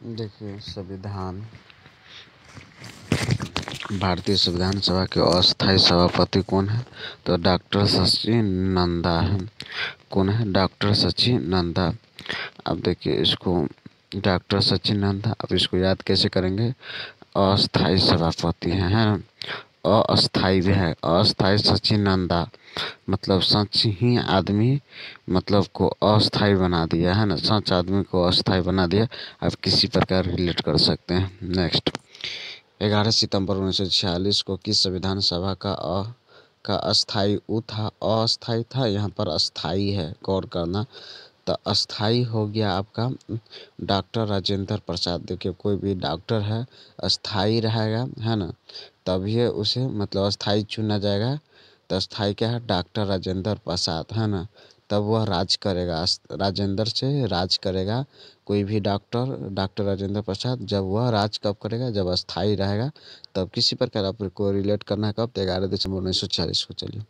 देखिए, संविधान भारतीय संविधान सभा के अस्थायी सभापति कौन है? तो डॉक्टर सच्चिदानंदा है। कौन है? डॉक्टर सच्चिदानंदा। अब देखिए इसको, डॉक्टर सच्चिदानंदा। अब इसको याद कैसे करेंगे? अस्थायी सभापति है ना, अस्थायी भी है। अस्थायी सच्चिदानंदा मतलब सच ही आदमी मतलब को अस्थायी बना दिया है ना, सच आदमी को अस्थायी बना दिया। आप किसी प्रकार रिलेट कर सकते हैं। नेक्स्ट, 11 सितंबर 1946 को किस संविधान सभा का अस्थायी था? अस्थायी था, यहाँ पर अस्थायी है, गौर करना। तो अस्थायी हो गया आपका डॉक्टर राजेंद्र प्रसाद। देखिए, कोई भी डॉक्टर है अस्थायी रहेगा है ना, तभी उसे मतलब अस्थायी चुना जाएगा। तो अस्थायी क्या है? डॉक्टर राजेंद्र प्रसाद है ना, तब वह राज करेगा, राजेंद्र से राज करेगा। कोई भी डॉक्टर राजेंद्र प्रसाद, जब वह राज कब करेगा? जब अस्थायी रहेगा। तब किसी प्रकार आपको रिलेट करना है कब? 11 दिसंबर 1946 को। चलिए,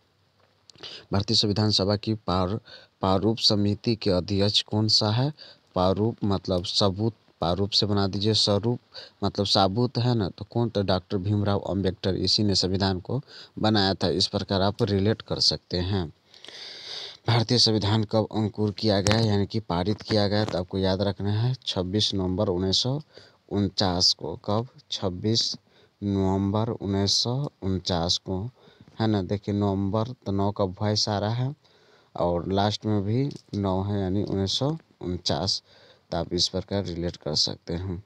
भारतीय संविधान सभा की प्रारूप समिति के अध्यक्ष कौन सा है? प्रारूप मतलब सबूत, प्रारूप से बना दीजिए, स्वरूप मतलब साबुत है ना, तो कौन? तो डॉक्टर भीमराव अंबेडकर, इसी ने संविधान को बनाया था। इस प्रकार आप रिलेट कर सकते हैं। भारतीय संविधान कब अंकुर किया गया यानी कि पारित किया गया? तो आपको याद रखना है 26 नवंबर 1949 को। कब? 26 नवंबर 1949 को है ना। देखिए, नवंबर तो 9 का वॉइस आ रहा है और लास्ट में भी 9 है यानी 1949। तो आप इस प्रकार रिलेट कर सकते हैं।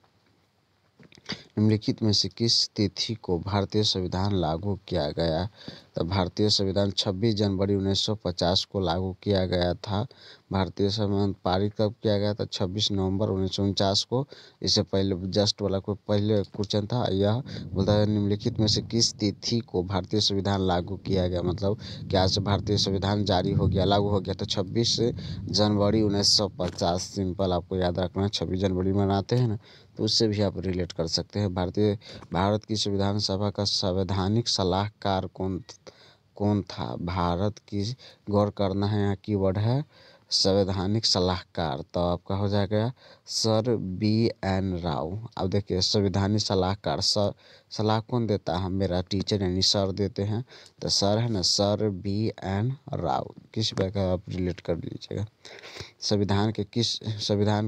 निम्नलिखित में से किस तिथि को भारतीय संविधान लागू किया गया? तो भारतीय संविधान 26 जनवरी 1950 को लागू किया गया था। भारतीय संविधान पारित कब किया गया था? 26 नवंबर 1949 को। इससे पहले जस्ट वाला कोई पहले क्वेश्चन था, यह बोलता है निम्नलिखित में से किस तिथि को भारतीय संविधान लागू किया गया, मतलब क्या से भारतीय संविधान जारी हो गया, लागू हो गया? तो 26 जनवरी 1950। सिंपल आपको याद रखना है, 26 जनवरी मनाते हैं ना, तो उससे भी आप रिलेट कर सकते हैं। भारत की संविधान सभा का संवैधानिक सलाहकार कौन था? भारत की, गौर करना है, यहाँ कीवर्ड है संवैधानिक सलाहकार। तो आपका हो जाएगा सर BN राव। अब देखिए, संवैधानिक सलाहकार, सलाह कौन देता है? मेरा टीचर यानी सर देते हैं। तो सर है ना, सर BN राव। किस प्रकार आप रिलेट कर लीजिएगा। संविधान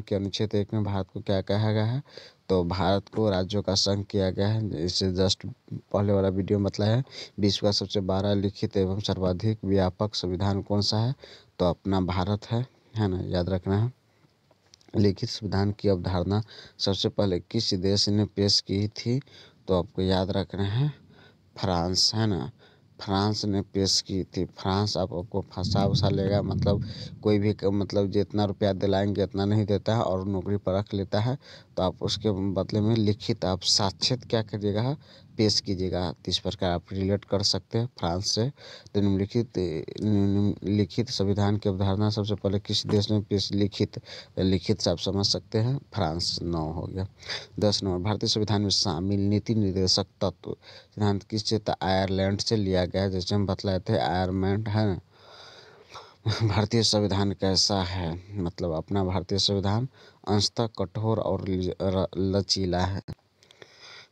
के अनुच्छेद 1 में भारत को क्या कहा गया है? तो भारत को राज्यों का संघ किया गया है। इससे जस्ट पहले वाला वीडियो में बताया है। विश्व का सबसे 12 लिखित एवं सर्वाधिक व्यापक संविधान कौन सा है? तो अपना भारत है ना, याद रखना है। लिखित संविधान की अवधारणा सबसे पहले किस देश ने पेश की थी? तो आपको याद रखना है फ्रांस, है ना, फ्रांस ने पेश की थी। फ्रांस आपको फंसा लेगा, मतलब कोई भी मतलब जितना रुपया दिलाएंगे इतना नहीं देता है और नौकरी पर रख लेता है। तो आप उसके बदले में लिखित आप साक्षात क्या करिएगा? पेश कीजिएगा। तो इस प्रकार आप रिलेट कर सकते हैं फ्रांस से। तो निम्नलिखित संविधान की अवधारणा सबसे पहले किस देश में पेश? लिखित से आप समझ सकते हैं फ्रांस। 9 हो गया। 10 नंबर, भारतीय संविधान में शामिल नीति निर्देशक तत्व सिद्धांत किससे? आयरलैंड से लिया गया, जैसे हम बतलाए थे आयरलैंड है ना। भारतीय संविधान कैसा है? मतलब अपना भारतीय संविधान अंशतः कठोर और लचीला है।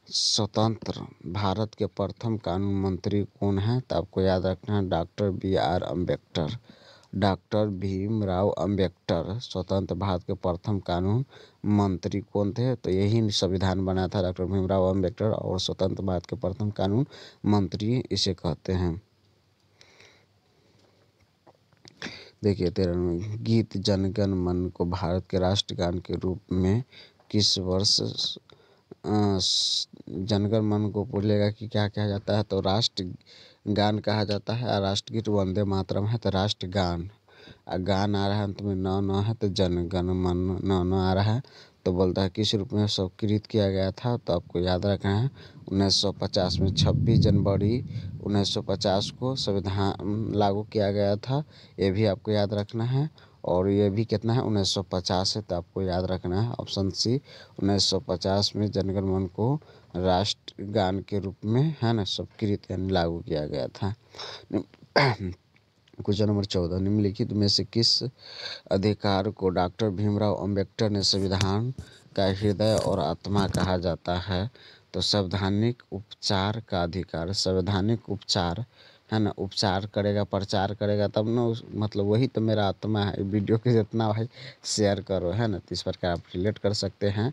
स्वतंत्र भारत के प्रथम कानून मंत्री कौन है? तो आपको याद रखना है doctor BR Ambedkar. Doctor Bhimrao Ambedkar स्वतंत्र भारत के प्रथम कानून मंत्री कौन थे? तो यही संविधान बना था डॉक्टर भीमराव अम्बेडकर, और स्वतंत्र भारत के प्रथम कानून मंत्री इसे कहते हैं। देखिए, 13 गीत जन गण मन को भारत के राष्ट्रगान के रूप में किस वर्ष जनगण मन को बोलेगा कि क्या कहा जाता है? तो राष्ट्रगान कहा जाता है। और राष्ट्रगीत वंदे मातरम है, तो राष्ट्रगान। गान आ रहा है अंत में न है, तो जनगण मन न आ रहा है, तो बोलता है किस रूप में स्वीकृत किया गया था? तो आपको याद रखना है 1950 में, 26 जनवरी 1950 को संविधान लागू किया गया था। ये भी आपको याद रखना है। और ये भी कितना है? 1950 है, तो आपको याद रखना है ऑप्शन सी, 1950 में जनगण मन को राष्ट्रगान के रूप में है ना स्वीकृत यानी लागू किया गया था। क्वेश्चन नंबर 14, निम्नलिखित में से किस अधिकार को डॉक्टर भीमराव अम्बेडकर ने संविधान का हृदय और आत्मा कहा जाता है। तो संवैधानिक उपचार का अधिकार, संवैधानिक उपचार है ना, उपचार करेगा, प्रचार करेगा तब ना मतलब वही तो मेरा आत्मा है। वीडियो के जितना भाई शेयर करो, है ना। तो इस प्रकार आप रिलेट कर सकते हैं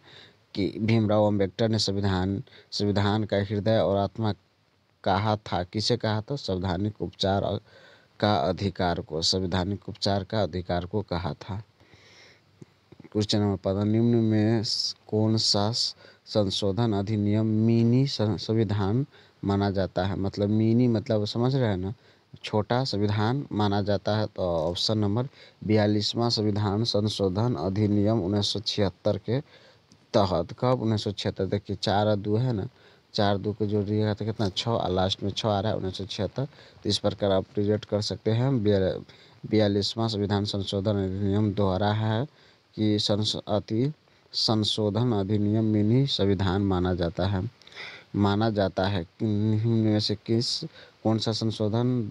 कि भीमराव अम्बेडकर ने संविधान का हृदय और आत्मा कहा था। किसे कहा था? संवैधानिक उपचार का अधिकार को, संवैधानिक उपचार का अधिकार को कहा था। क्वेश्चन नंबर 15, निम्न में कौन सा संशोधन अधिनियम मिनी संविधान माना जाता है? मतलब मिनी मतलब समझ रहे हैं ना, छोटा संविधान माना जाता है। तो ऑप्शन नंबर 42वां संविधान संशोधन अधिनियम 1976 के तहत। कब? 1976। देखिए 4 और 2 है ना, 4 2 को जोड़ दिएगा तो कितना? 6 और लास्ट में 6 आ रहा है, 1976। तो इस प्रकार आप रिलेट कर सकते हैं। 42वां संविधान संशोधन अधिनियम दोहरा है कि संशोधन अधिनियम मिनी संविधान माना जाता है कि निम्न में से कौन सा संशोधन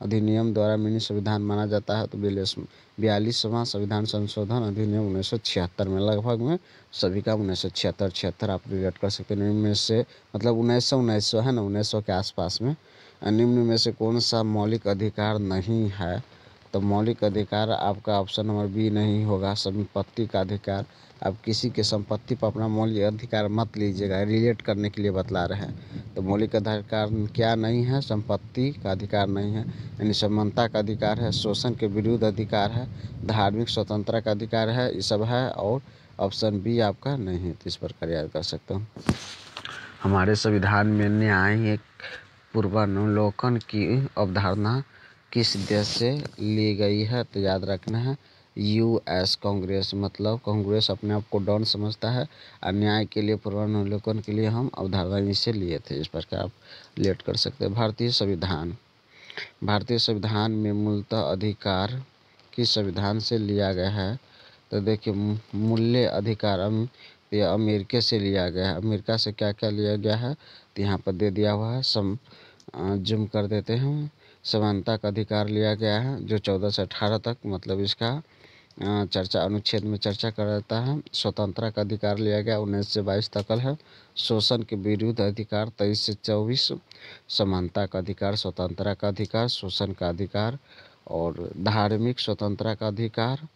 अधिनियम द्वारा मिनी संविधान माना जाता है? तो 42वां संविधान संशोधन अधिनियम 1976 में, लगभग में सभी का 1976 आप रिलेट कर सकते हैं। निम्न में से मतलब 1900 है ना, 1900 के आसपास में। निम्न में से कौन सा मौलिक अधिकार नहीं है? तो मौलिक अधिकार आपका ऑप्शन नंबर बी नहीं होगा, संपत्ति का अधिकार। आप किसी के संपत्ति पर अपना मौलिक अधिकार मत लीजिएगा, रिलेट करने के लिए बतला रहे हैं। तो मौलिक अधिकार क्या नहीं है? संपत्ति का अधिकार नहीं है, यानी समानता का अधिकार है, शोषण के विरुद्ध अधिकार है, धार्मिक स्वतंत्रता का अधिकार है, ये सब है। और ऑप्शन बी आपका नहीं है। तो इस प्रकार याद कर सकता हूँ। हमारे संविधान में न्यायिक पूर्वानुलोकन की अवधारणा किस देश से ली गई है? तो याद रखना है यूएस कांग्रेस, मतलब कांग्रेस अपने आप को डॉन समझता है और न्याय के लिए पूर्वानुलोकन के लिए हम अवधारणा इसे लिए थे। इस प्रकार आप रिलेट कर सकते हैं। भारतीय संविधान में मूलतः अधिकार किस संविधान से लिया गया है? तो देखिए मूल्य अधिकार ये अमेरिका से लिया गया है। अमेरिका से क्या क्या लिया गया है? तो यहाँ पर दे दिया हुआ है, जूम कर देते हैं। समानता का अधिकार लिया गया है जो 14 से 18 तक, मतलब इसका चर्चा अनुच्छेद में चर्चा करता है। स्वतंत्रता का अधिकार लिया गया 19 से 22 तक है। शोषण के विरुद्ध अधिकार 23 से 24। समानता का अधिकार, स्वतंत्रता का अधिकार, शोषण का अधिकार और धार्मिक स्वतंत्रता का अधिकार,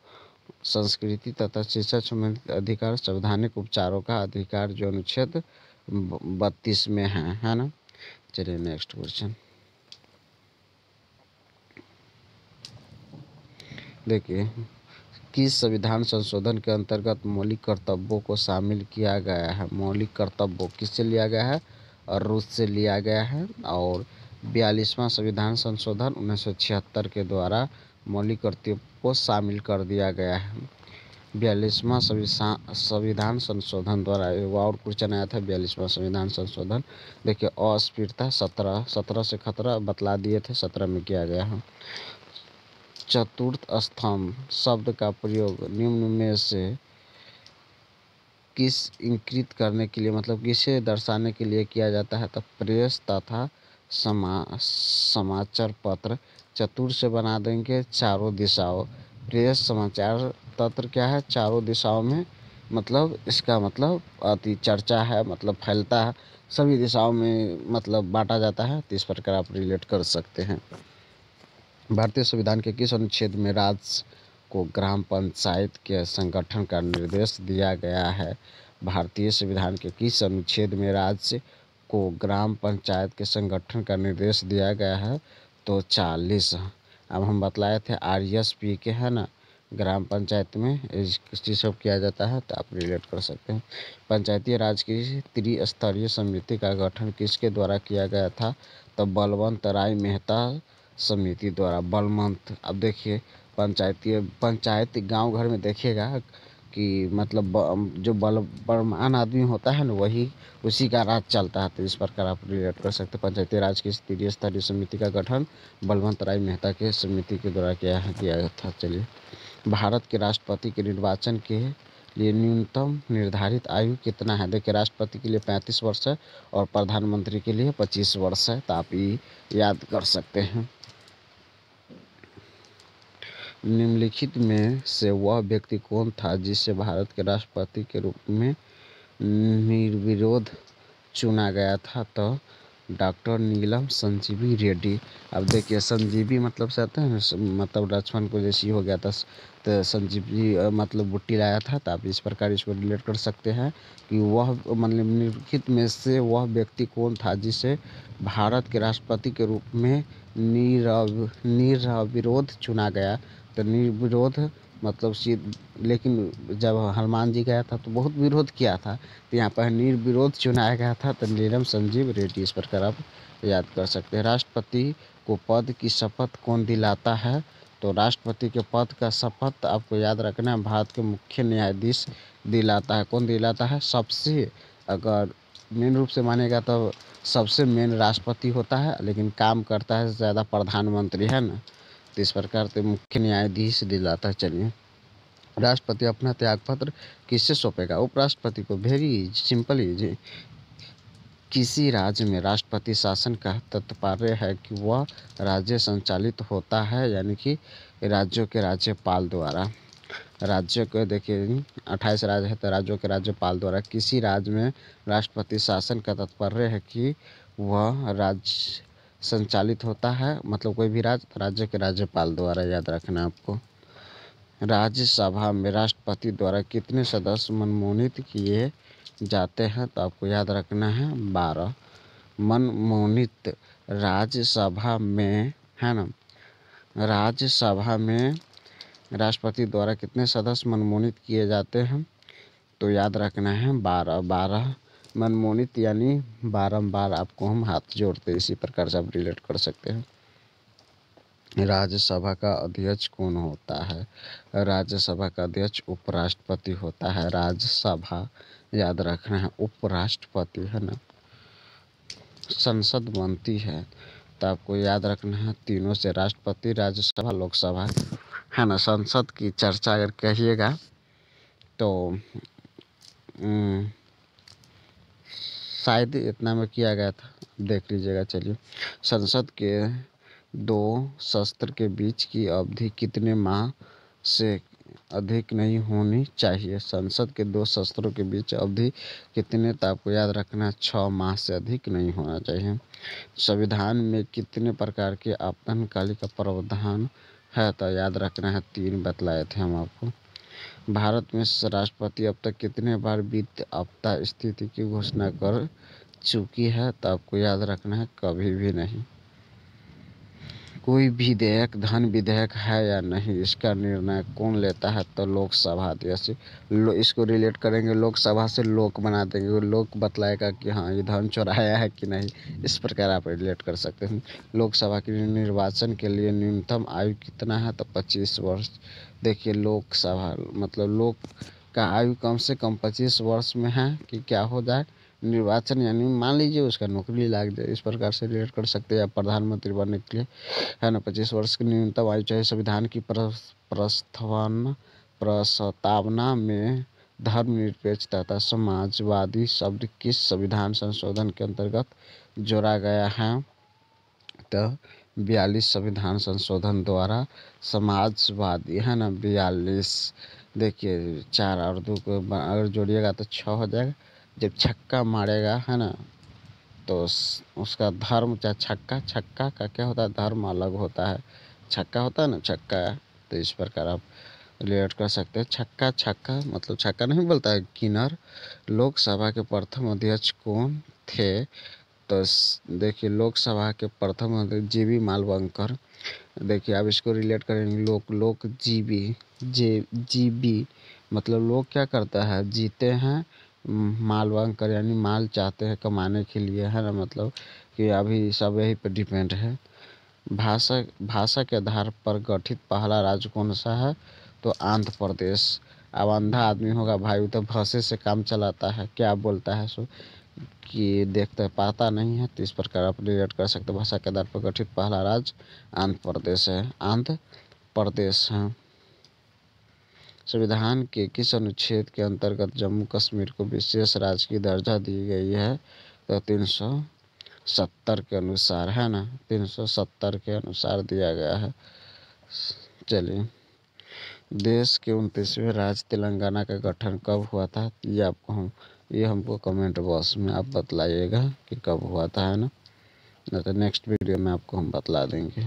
संस्कृति तथा शिक्षा संबंधित अधिकार, संवैधानिक उपचारों का अधिकार जो अनुच्छेद 32 में है ना। चलिए नेक्स्ट क्वेश्चन देखिए, किस संविधान संशोधन के अंतर्गत मौलिक कर्तव्यों को शामिल किया गया है? मौलिक कर्तव्यों किससे लिया गया है? और रूस से लिया गया है। और 42वां संविधान संशोधन 1976 के द्वारा मौलिक कर्तव्यों को शामिल कर दिया गया है। 42वां संविधान संशोधन द्वारा और क्वेश्चन आया था। 42वां संविधान संशोधन देखिए, अस्पृश्यता 17 से खतरा बतला दिए थे, 17 में किया गया है। चतुर्थ स्तंभ शब्द का प्रयोग निम्न में से किस इंगित करने के लिए, मतलब किसे दर्शाने के लिए किया जाता है? तो प्रेस तथा समाचार पत्र। चतुर से बना देंगे चारों दिशाओं। प्रेस समाचार पत्र क्या है? चारों दिशाओं में, मतलब इसका मतलब अति चर्चा है, मतलब फैलता है, सभी दिशाओं में मतलब बांटा जाता है। तो इस प्रकार आप रिलेट कर सकते हैं। भारतीय संविधान के किस अनुच्छेद में राज्य को ग्राम पंचायत के संगठन का निर्देश दिया गया है? भारतीय संविधान के किस अनुच्छेद में राज्य को ग्राम पंचायत के संगठन का निर्देश दिया गया है? तो 40। अब हम बतलाए थे RSP के, है ना, ग्राम पंचायत में चीज सब किया जाता है। तो आप रिलेट कर सकते हैं। पंचायती राज की त्रिस्तरीय समिति का गठन किसके द्वारा किया गया था? तो बलवंत राय मेहता समिति द्वारा। बलवंत, अब देखिए पंचायती गांव घर में देखिएगा कि मतलब जो बलवान आदमी होता है ना, वही उसी का राज चलता है। तो इस प्रकार आप रिलेट कर सकते हैं। पंचायती राज की त्रिस्तरीय समिति का गठन बलवंत राय मेहता के समिति के द्वारा किया गया था। चलिए, भारत के राष्ट्रपति के निर्वाचन के लिए न्यूनतम निर्धारित आयु कितना है? देखिए राष्ट्रपति के लिए 35 वर्ष है और प्रधानमंत्री के लिए 25 वर्ष है। तो आप ये याद कर सकते हैं। निम्नलिखित में से वह व्यक्ति कौन था जिसे भारत के राष्ट्रपति के रूप में निर्विरोध चुना गया था? तो डॉक्टर नीलम संजीवी रेड्डी। अब देखिए संजीवी मतलब से आता है ना, मतलब लक्ष्मण को जैसी हो गया था तो संजीवी मतलब बुट्टी लाया था। तो आप इस प्रकार इसको रिलेट कर सकते हैं कि वह मतलब निम्नलिखित में से वह व्यक्ति कौन था जिसे भारत के राष्ट्रपति के रूप में निर्विरोध चुना गया? तो निर्विरोध मतलब लेकिन जब हनुमान जी गया था तो बहुत विरोध किया था, तो यहाँ पर निर्विरोध चुनाया गया था। तो नीलम संजीव रेड्डी इस प्रकार आप याद कर सकते हैं। राष्ट्रपति को पद की शपथ कौन दिलाता है? तो राष्ट्रपति के पद का शपथ आपको याद रखना है भारत के मुख्य न्यायाधीश दिलाता है। कौन दिलाता है? सबसे अगर मेन रूप से मानेगा तो सबसे मेन राष्ट्रपति होता है, लेकिन काम करता है ज़्यादा प्रधानमंत्री, है ना। तो इस प्रकार से मुख्य न्यायाधीश दिलाता है। चलिए, राष्ट्रपति अपना त्यागपत्र किससे सौंपेगा? उपराष्ट्रपति को। Very simple easy. किसी राज्य में राष्ट्रपति शासन का तात्पर्य है कि वह राज्य संचालित होता है, यानी कि राज्यों के राज्यपाल द्वारा। राज्यों को देखिए 28 राज्य है, तो राज्यों के राज्यपाल द्वारा। किसी राज्य में राष्ट्रपति शासन का तात्पर्य है कि वह राज्य संचालित होता है, मतलब कोई भी राज्य के राज्यपाल द्वारा। याद रखना आपको। राज्यसभा में राष्ट्रपति द्वारा कितने सदस्य मनमोनित किए जाते हैं? तो आपको याद रखना है 12 मनमोनित राज्यसभा में, है ना। राज्यसभा में राष्ट्रपति द्वारा कितने सदस्य मनमोनित किए जाते हैं? तो याद रखना है 12 मनमोनित, यानी बारंबार आपको हम हाथ जोड़ते इसी प्रकार से आप रिलेट कर सकते हैं। राज्यसभा का अध्यक्ष कौन होता है? राज्यसभा का अध्यक्ष उपराष्ट्रपति होता है। राज्यसभा याद रखना है उपराष्ट्रपति, है ना। संसद बनती है तो आपको याद रखना है तीनों से, राष्ट्रपति, राज्यसभा, लोकसभा, है ना। संसद की चर्चा अगर कहिएगा तो शायद इतना में किया गया था, देख लीजिएगा। चलिए, संसद के दो सत्र के बीच की अवधि कितने माह से अधिक नहीं होनी चाहिए? संसद के 2 सत्रों के बीच अवधि कितने? तो आपको याद रखना है 6 माह से अधिक नहीं होना चाहिए। संविधान में कितने प्रकार के आपातकालीन का प्रावधान है? तो याद रखना है 3 बतलाए थे हम आपको। भारत में राष्ट्रपति अब तक कितने बार वित्त आपदा स्थिति की घोषणा कर चुकी है? तो आपको याद रखना है कभी भी नहीं। कोई विधेयक धन विधेयक है या नहीं, इसका निर्णय कौन लेता है? तो लोकसभा अध्यक्ष। इसको रिलेट करेंगे लोकसभा से, लोक बना देंगे, लोक बतलाएगा कि हाँ ये धन चुराया है कि नहीं। इस प्रकार आप रिलेट कर सकते हैं। लोकसभा के निर्वाचन के लिए न्यूनतम आयु कितना है? तो 25 वर्ष। देखिए, लोकसभा मतलब लोक का आयु कम से कम 25 वर्ष में है कि क्या हो जाए, निर्वाचन, यानी मान लीजिए उसका नौकरी लग जाए। इस प्रकार से रिलेट कर सकते हैं आप प्रधानमंत्री बनने के लिए, है ना। 25 वर्ष की न्यूनतम आयु चाहिए। संविधान की प्रस्तावना में धर्मनिरपेक्षता तथा समाजवादी शब्द किस संविधान संशोधन के अंतर्गत जोड़ा गया है? तो 42 संविधान संशोधन द्वारा समाजवादी, है ना। 42। देखिए 4 और 2 को अगर जोड़िएगा तो 6 हो जाएगा। जब छक्का मारेगा, है ना, तो उसका धर्म, चाहे छक्का का क्या होता है, धर्म अलग होता है। छक्का होता है ना, छक्का। तो इस प्रकार आप रिलेट कर सकते हैं। छक्का मतलब छक्का नहीं बोलता है, किन्नर। लोकसभा के प्रथम अध्यक्ष कौन थे? तो देखिए, लोकसभा के प्रथम अध्यक्ष जीवी मालवंकर। देखिए, आप इसको रिलेट करेंगे लोक जीबी मतलब लोग क्या करता है, जीते हैं। मालवंकर यानी माल चाहते हैं कमाने के लिए, है ना। मतलब कि अभी सब यही पर डिपेंड है। भाषा के आधार पर गठित पहला राज्य कौन सा है? तो आंध्र प्रदेश। अब अंधा आदमी होगा भाई, वो तो भाषा से काम चलाता है, क्या बोलता है सो कि देखते पाता नहीं है। तो इस प्रकार आप रिलेट कर सकते हैं। भाषा के आधार पर गठित पहला राज्य आंध्र प्रदेश है, आंध्र प्रदेश है। संविधान के किस अनुच्छेद के अंतर्गत जम्मू कश्मीर को विशेष राज्य की दर्जा दी गई है? तो 370 के अनुसार, है ना। 370 के अनुसार दिया गया है। चलिए, देश के 29वें राज्य तेलंगाना का गठन कब हुआ था, ये हमको कमेंट बॉक्स में आप बतलाइएगा कि कब हुआ था, है ना। नहीं तो नेक्स्ट वीडियो में आपको हम बतला देंगे।